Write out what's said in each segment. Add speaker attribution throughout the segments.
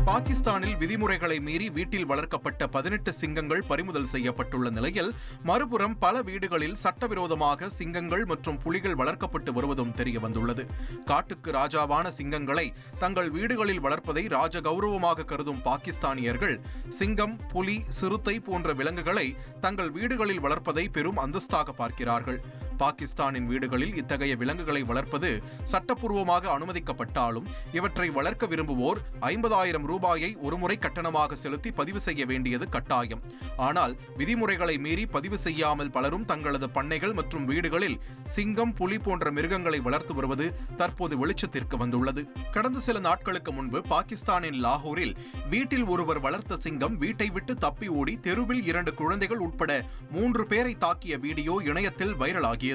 Speaker 1: பாகிஸ்தானில் விதிமுறைகளை மீறி வீட்டில் வளர்க்கப்பட்ட 18 சிங்கங்கள் பறிமுதல் செய்யப்பட்டுள்ள நிலையில், மறுபுறம் பல வீடுகளில் சட்டவிரோதமாக சிங்கங்கள் மற்றும் புலிகள் வளர்க்கப்பட்டு வருவதும் தெரியவந்துள்ளது. காட்டுக்கு ராஜாவான சிங்கங்களை தங்கள் வீடுகளில் வளர்ப்பதை ராஜ கௌரவமாக கருதும் பாகிஸ்தானியர்கள், சிங்கம், புலி, சிறுத்தை போன்ற விலங்குகளை தங்கள் வீடுகளில் வளர்ப்பதை பெரும் அந்தஸ்தாக பார்க்கிறார்கள். பாகிஸ்தானின் வீடுகளில் இத்தகைய விலங்குகளை வளர்ப்பது சட்டப்பூர்வமாக அனுமதிக்கப்பட்டாலும், இவற்றை வளர்க்க விரும்புவோர் 50,000 ரூபாயை ஒருமுறை கட்டணமாக செலுத்தி பதிவு செய்ய வேண்டியது கட்டாயம். ஆனால் விதிமுறைகளை மீறி பதிவு செய்யாமல் பலரும் தங்களது பண்ணைகள் மற்றும் வீடுகளில் சிங்கம், புலி போன்ற மிருகங்களை வளர்த்து வருவது தற்போது வெளிச்சத்திற்கு வந்துள்ளது. கடந்த சில நாட்களுக்கு முன்பு பாகிஸ்தானின் லாகூரில் வீட்டில் ஒருவர் வளர்த்த சிங்கம் வீட்டை விட்டு தப்பி ஓடி தெருவில் 2 குழந்தைகள் உட்பட 3 பேரை தாக்கிய வீடியோ இணையத்தில் வைரலாகியது.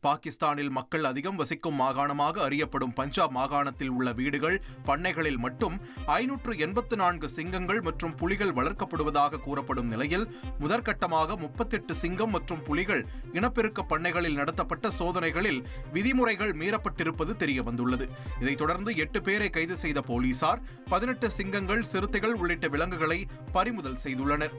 Speaker 1: பாகிஸ்தானில் மக்கள் அதிகம் வசிக்கும் மாகாணமாக அறியப்படும் பஞ்சாப் மாகாணத்தில் உள்ள வீடுகள், பண்ணைகளில் மட்டும் 584 சிங்கங்கள் மற்றும் புலிகள் வளர்க்கப்படுவதாக கூறப்படும் நிலையில், முதற்கட்டமாக 38 சிங்கம் மற்றும் புலிகள் இனப்பெருக்க பண்ணைகளில் நடத்தப்பட்ட சோதனைகளில் விதிமுறைகள் மீறப்பட்டிருப்பது தெரியவந்துள்ளது. இதைத் தொடர்ந்து 8 பேரை கைது செய்த போலீசார் 18 சிங்கங்கள், சிறுத்தைகள் உள்ளிட்ட விலங்குகளை பறிமுதல் செய்துள்ளனர்.